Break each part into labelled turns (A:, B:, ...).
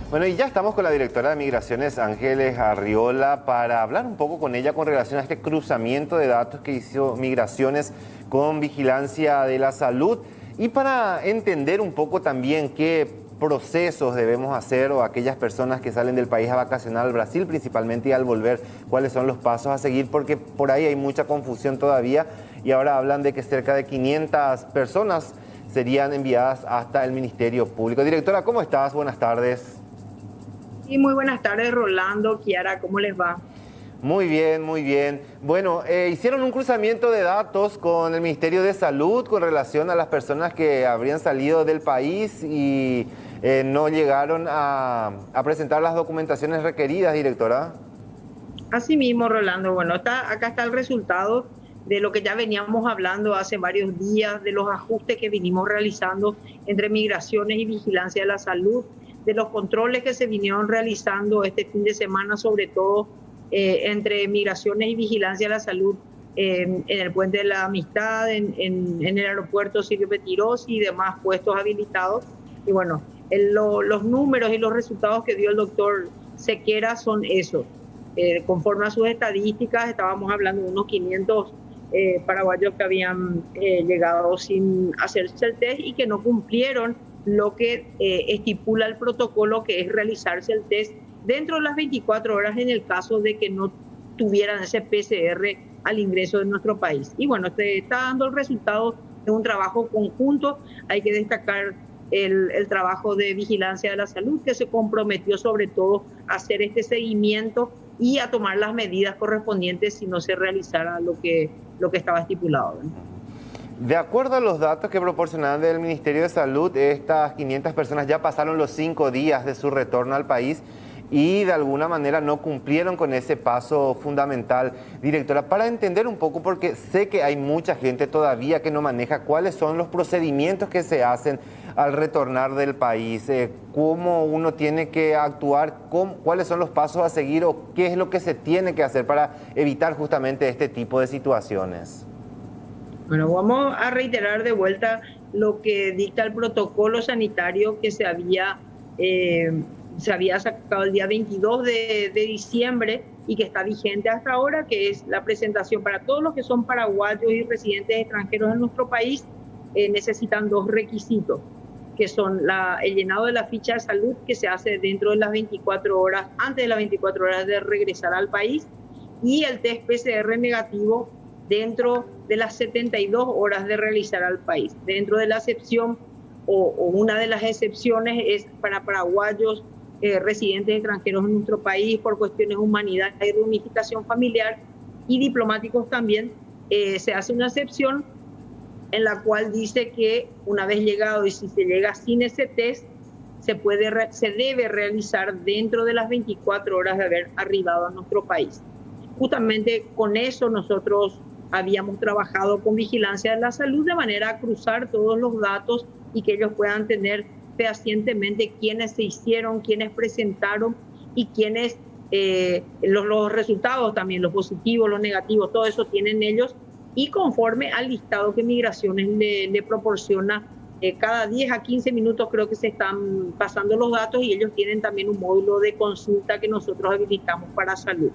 A: Bueno, y ya estamos con la directora de Migraciones, Ángeles Arriola, para hablar un poco con ella con relación a este cruzamiento de datos que hizo Migraciones con Vigilancia de la Salud y para entender un poco también qué procesos debemos hacer o aquellas personas que salen del país a vacacionar al Brasil principalmente y al volver, cuáles son los pasos a seguir, porque por ahí hay mucha confusión todavía y ahora hablan de que cerca de 500 personas serían enviadas hasta el Ministerio Público. Directora, ¿cómo estás? Buenas tardes.
B: Y muy buenas tardes, Rolando, Kiara, ¿cómo les va?
A: Muy bien, muy bien. Bueno, hicieron un cruzamiento de datos con el Ministerio de Salud con relación a las personas que habrían salido del país y no llegaron a presentar las documentaciones requeridas, directora.
B: Así mismo, Rolando, bueno, acá está el resultado de lo que ya veníamos hablando hace varios días, de los ajustes que vinimos realizando entre migraciones y vigilancia de la salud, de los controles que se vinieron realizando este fin de semana, sobre todo entre migraciones y vigilancia de la salud en el Puente de la Amistad, en el aeropuerto Silvio Pettirossi y demás puestos habilitados. Y bueno, los números y los resultados que dio el doctor Sequera son esos. Conforme a sus estadísticas, estábamos hablando de unos 500 paraguayos que habían llegado sin hacerse el test y que no cumplieron lo que estipula el protocolo, que es realizarse el test dentro de las 24 horas en el caso de que no tuvieran ese PCR al ingreso de nuestro país. Y bueno, se está dando el resultado de un trabajo conjunto. Hay que destacar el trabajo de vigilancia de la salud, que se comprometió sobre todo a hacer este seguimiento y a tomar las medidas correspondientes si no se realizara lo que estaba estipulado, ¿no?
A: De acuerdo a los datos que proporcionaban del Ministerio de Salud, estas 500 personas ya pasaron los 5 días de su retorno al país y de alguna manera no cumplieron con ese paso fundamental. Directora, para entender un poco, porque sé que hay mucha gente todavía que no maneja cuáles son los procedimientos que se hacen al retornar del país, cómo uno tiene que actuar, cuáles son los pasos a seguir o qué es lo que se tiene que hacer para evitar justamente este tipo de situaciones.
B: Bueno, vamos a reiterar de vuelta lo que dicta el protocolo sanitario que se había sacado el día 22 de diciembre y que está vigente hasta ahora, que es la presentación para todos los que son paraguayos y residentes extranjeros en nuestro país. Necesitan 2 requisitos, que son el llenado de la ficha de salud, que se hace dentro de las 24 horas, antes de las 24 horas de regresar al país, y el test PCR negativo dentro de las 72 horas de realizar al país. Dentro de la excepción, o una de las excepciones, es para paraguayos residentes extranjeros en nuestro país por cuestiones de humanidad y reunificación familiar, y diplomáticos también. Se hace una excepción en la cual dice que una vez llegado, y si se llega sin ese test, se debe realizar dentro de las 24 horas de haber arribado a nuestro país. Justamente con eso nosotros habíamos trabajado con Vigilancia de la Salud de manera a cruzar todos los datos y que ellos puedan tener fehacientemente quiénes se hicieron, quiénes presentaron y quiénes los resultados también, los positivos, los negativos, todo eso tienen ellos, y conforme al listado que Migraciones le proporciona, cada 10 a 15 minutos creo que se están pasando los datos, y ellos tienen también un módulo de consulta que nosotros habilitamos para salud.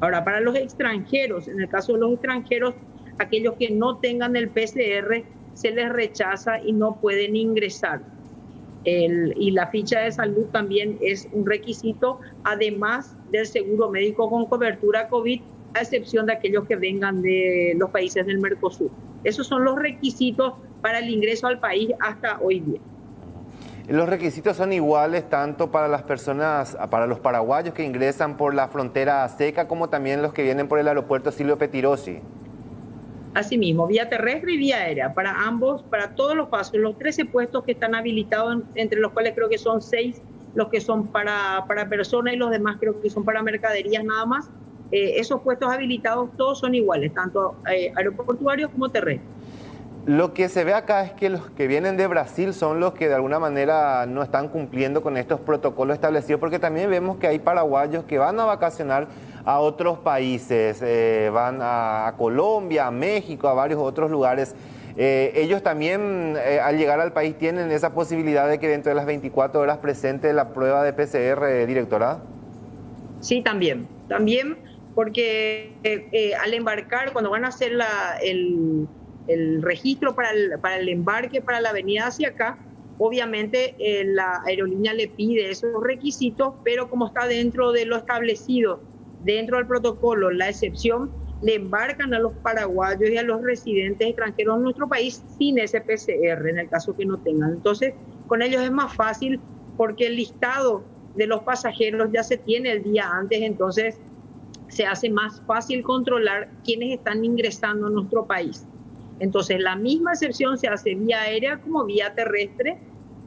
B: Ahora, para los extranjeros, en el caso de los extranjeros, aquellos que no tengan el PCR, se les rechaza y no pueden ingresar. Y la ficha de salud también es un requisito, además del seguro médico con cobertura COVID, a excepción de aquellos que vengan de los países del Mercosur. Esos son los requisitos para el ingreso al país hasta hoy día.
A: Los requisitos son iguales tanto para las personas, para los paraguayos que ingresan por la frontera seca, como también los que vienen por el aeropuerto Silvio Pettirossi.
B: Asimismo, vía terrestre y vía aérea, para ambos, para todos los pasos, los 13 puestos que están habilitados, entre los cuales creo que son 6 los que son para personas y los demás creo que son para mercaderías nada más. Esos puestos habilitados todos son iguales, tanto aeroportuarios como terrestres.
A: Lo que se ve acá es que los que vienen de Brasil son los que de alguna manera no están cumpliendo con estos protocolos establecidos, porque también vemos que hay paraguayos que van a vacacionar a otros países, van a Colombia, a México, a varios otros lugares. Ellos también, al llegar al país, tienen esa posibilidad de que dentro de las 24 horas presente la prueba de PCR, directora.
B: Sí, también porque al embarcar, cuando van a hacer el registro para el embarque, para la venida hacia acá, obviamente la aerolínea le pide esos requisitos, pero como está dentro de lo establecido, dentro del protocolo, la excepción, le embarcan a los paraguayos y a los residentes extranjeros en nuestro país sin ese PCR, en el caso que no tengan. Entonces, con ellos es más fácil porque el listado de los pasajeros ya se tiene el día antes, entonces se hace más fácil controlar quiénes están ingresando a nuestro país. Entonces, la misma excepción se hace vía aérea como vía terrestre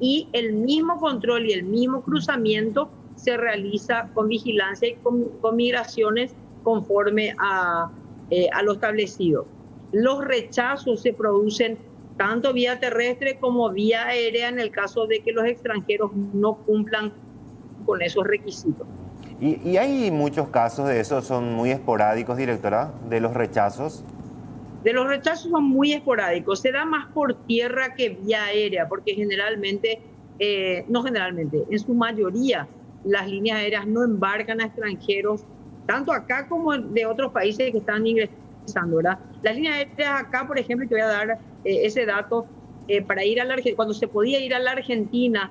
B: y el mismo control y el mismo cruzamiento se realiza con vigilancia y con migraciones conforme a lo establecido. Los rechazos se producen tanto vía terrestre como vía aérea en el caso de que los extranjeros no cumplan con esos requisitos.
A: ¿Y hay muchos casos de eso? ¿Son muy esporádicos, directora, de los rechazos?
B: De los rechazos son muy esporádicos. Se da más por tierra que vía aérea, porque generalmente, no generalmente, en su mayoría, las líneas aéreas no embarcan a extranjeros, tanto acá como de otros países que están ingresando, ¿verdad? Las líneas aéreas acá, por ejemplo, te voy a dar ese dato, para ir a la Argentina, cuando se podía ir a la Argentina,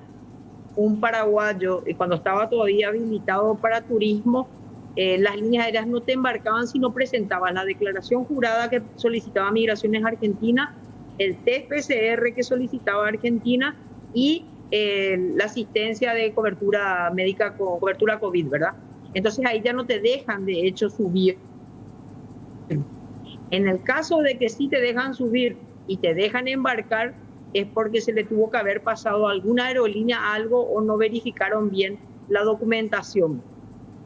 B: un paraguayo, cuando estaba todavía habilitado para turismo, las líneas aéreas no te embarcaban si no presentabas la declaración jurada que solicitaba Migraciones Argentina, el test PCR que solicitaba Argentina y la asistencia de cobertura médica con cobertura COVID, ¿verdad? Entonces ahí ya no te dejan, de hecho, subir. En el caso de que sí te dejan subir y te dejan embarcar, es porque se le tuvo que haber pasado a alguna aerolínea algo o no verificaron bien la documentación.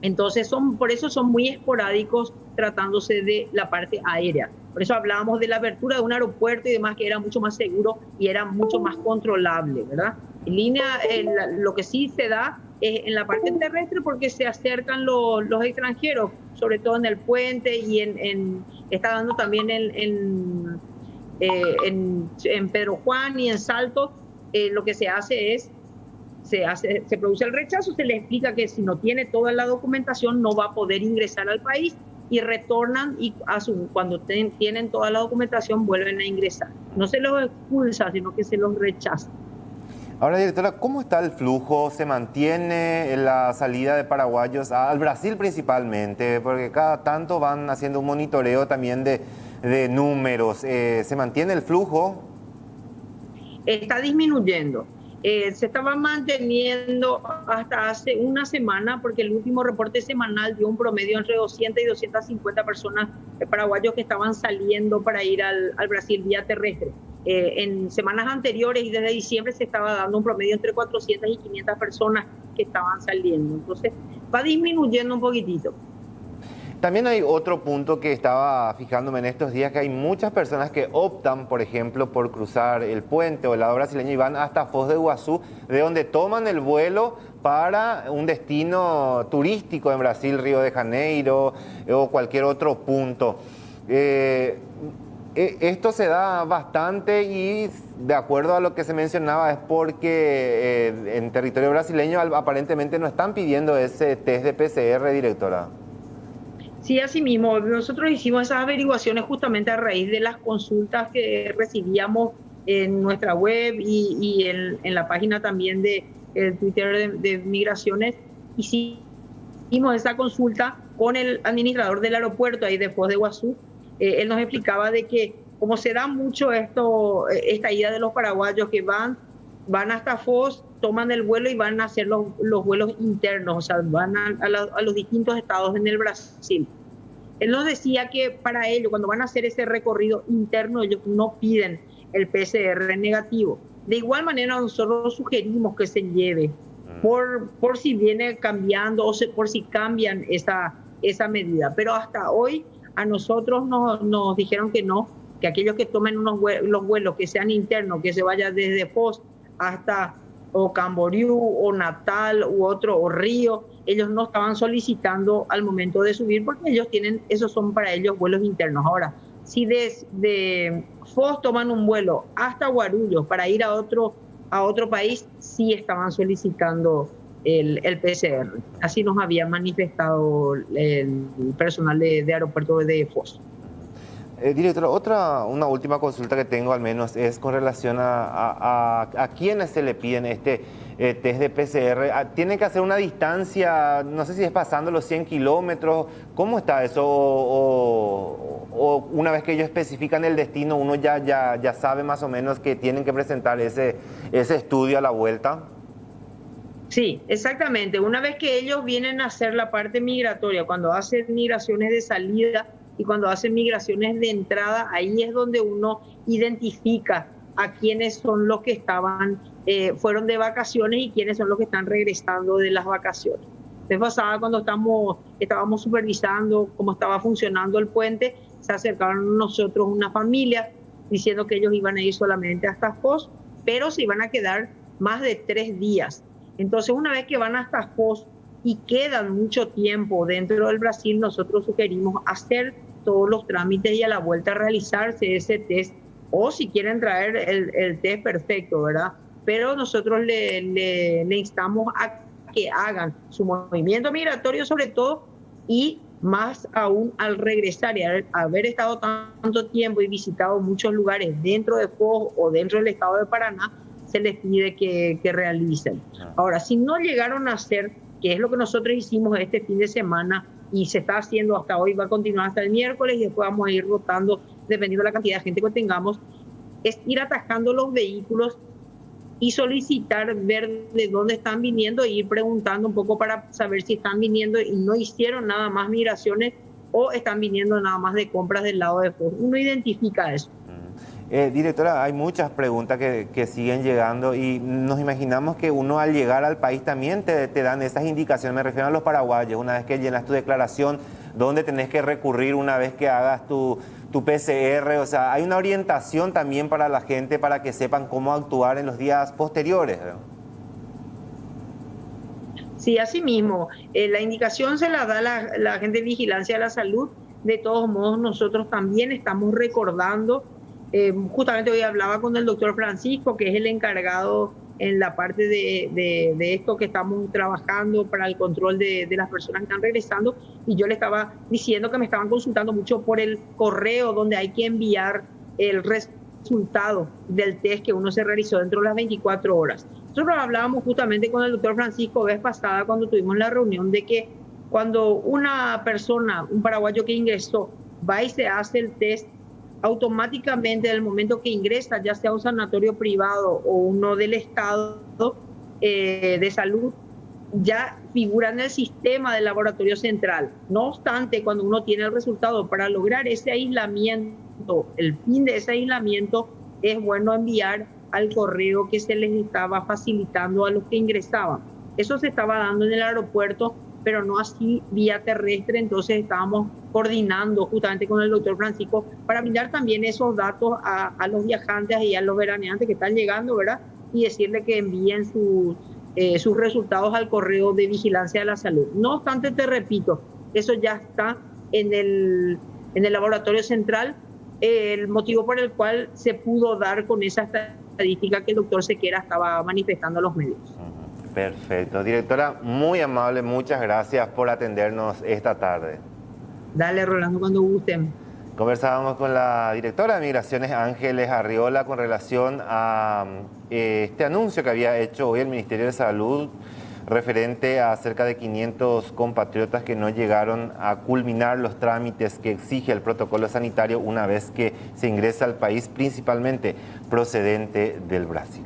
B: Entonces, por eso son muy esporádicos tratándose de la parte aérea. Por eso hablábamos de la apertura de un aeropuerto y demás, que era mucho más seguro y era mucho más controlable, ¿verdad? En línea, lo que sí se da es en la parte terrestre porque se acercan los extranjeros, sobre todo en el puente y está dando también en Pedro Juan y en Salto. Lo que se hace es se produce el rechazo, se le explica que si no tiene toda la documentación no va a poder ingresar al país y retornan y cuando tienen toda la documentación vuelven a ingresar. No se los expulsa, sino que se los rechaza.
A: Ahora, directora, ¿cómo está el flujo? ¿Se mantiene la salida de paraguayos al Brasil principalmente? Porque cada tanto van haciendo un monitoreo también de números. ¿Se mantiene el flujo?
B: Está disminuyendo. Se estaba manteniendo hasta hace una semana porque el último reporte semanal dio un promedio entre 200 y 250 personas paraguayos que estaban saliendo para ir al Brasil vía terrestre. En semanas anteriores y desde diciembre se estaba dando un promedio entre 400 y 500 personas que estaban saliendo. Entonces va disminuyendo un poquitito.
A: También hay otro punto que estaba fijándome en estos días, que hay muchas personas que optan, por ejemplo, por cruzar el puente o el lado brasileño y van hasta Foz de Iguazú, de donde toman el vuelo para un destino turístico en Brasil, Río de Janeiro o cualquier otro punto. Esto se da bastante y de acuerdo a lo que se mencionaba es porque en territorio brasileño aparentemente no están pidiendo ese test de PCR, directora.
B: Sí, así mismo. Nosotros hicimos esas averiguaciones justamente a raíz de las consultas que recibíamos en nuestra web y en la página también de Twitter de Migraciones. Hicimos esa consulta con el administrador del aeropuerto ahí de Foz de Iguazú. Él nos explicaba de que como se da mucho esta ida de los paraguayos que van hasta Foz, toman el vuelo y van a hacer los vuelos internos, o sea, van a los distintos estados en el Brasil. Él nos decía que para ellos, cuando van a hacer ese recorrido interno, ellos no piden el PCR negativo. De igual manera, nosotros sugerimos que se lleve por si viene cambiando o por si cambian esa medida. Pero hasta hoy a nosotros nos dijeron que no, que aquellos que tomen los vuelos que sean internos, que se vaya desde Foz hasta o Camboriú o Natal u otro o Río, ellos no estaban solicitando al momento de subir porque esos son para ellos vuelos internos. Ahora, si de Foz toman un vuelo hasta Guarulhos para ir a otro país, sí estaban solicitando el PCR. Así nos había manifestado el personal de aeropuerto de Foz.
A: Directora, una última consulta que tengo al menos es con relación a quiénes se le piden este test de PCR. ¿Tienen que hacer una distancia, no sé si es pasando los 100 kilómetros? ¿Cómo está eso? ¿O una vez que ellos especifican el destino, uno ya sabe más o menos que tienen que presentar ese estudio a la vuelta?
B: Sí, exactamente. Una vez que ellos vienen a hacer la parte migratoria, cuando hacen migraciones de salida y cuando hacen migraciones de entrada, ahí es donde uno identifica a quiénes son los que fueron de vacaciones y quiénes son los que están regresando de las vacaciones. La vez pasada, cuando estábamos supervisando cómo estaba funcionando el puente, se acercaron a nosotros una familia diciendo que ellos iban a ir solamente hasta Foz, pero se iban a quedar más de 3 días. Entonces, una vez que van hasta Foz y quedan mucho tiempo dentro del Brasil, nosotros sugerimos hacer todos los trámites y a la vuelta realizarse ese test, o si quieren traer el test, perfecto, ¿verdad? Pero nosotros le instamos a que hagan su movimiento migratorio sobre todo, y más aún al regresar y haber estado tanto tiempo y visitado muchos lugares dentro de Foz o dentro del estado de Paraná, se les pide que realicen. Ahora, si no llegaron a hacer, que es lo que nosotros hicimos este fin de semana y se está haciendo hasta hoy, va a continuar hasta el miércoles y después vamos a ir rotando dependiendo de la cantidad de gente que tengamos, es ir atajando los vehículos y solicitar ver de dónde están viniendo e ir preguntando un poco para saber si están viniendo y no hicieron nada más migraciones o están viniendo nada más de compras del lado de Foz. Uno identifica eso.
A: Directora, hay muchas preguntas que siguen llegando y nos imaginamos que uno al llegar al país también te dan esas indicaciones. Me refiero a los paraguayos, una vez que llenas tu declaración, dónde tenés que recurrir una vez que hagas tu PCR. O sea, hay una orientación también para la gente para que sepan cómo actuar en los días posteriores, ¿no?
B: Sí, así mismo. La indicación se la da la gente de Vigilancia de la Salud. De todos modos, nosotros también estamos recordando. Justamente hoy hablaba con el doctor Francisco, que es el encargado en la parte de esto que estamos trabajando para el control de las personas que están regresando, y yo le estaba diciendo que me estaban consultando mucho por el correo donde hay que enviar el resultado del test que uno se realizó dentro de las 24 horas. Nosotros hablábamos justamente con el doctor Francisco vez pasada cuando tuvimos la reunión de que cuando una persona, un paraguayo que ingresó, va y se hace el test, automáticamente en el momento que ingresa, ya sea un sanatorio privado o uno del Estado de salud, ya figura en el sistema del laboratorio central. No obstante, cuando uno tiene el resultado, para lograr ese aislamiento, el fin de ese aislamiento, es bueno enviar al correo que se les estaba facilitando a los que ingresaban. Eso se estaba dando en el aeropuerto, pero no así vía terrestre. Entonces estábamos coordinando justamente con el doctor Francisco para brindar también esos datos a los viajantes y a los veraneantes que están llegando, ¿verdad? Y decirle que envíen sus resultados al correo de Vigilancia de la Salud. No obstante, te repito, eso ya está en el laboratorio central, el motivo por el cual se pudo dar con esa estadística que el doctor Sequera estaba manifestando a los medios.
A: Perfecto. Directora, muy amable, muchas gracias por atendernos esta tarde.
B: Dale, Rolando, cuando gusten.
A: Conversábamos con la directora de Migraciones, Ángeles Arriola, con relación a este anuncio que había hecho hoy el Ministerio de Salud referente a cerca de 500 compatriotas que no llegaron a culminar los trámites que exige el protocolo sanitario una vez que se ingresa al país, principalmente procedente del Brasil.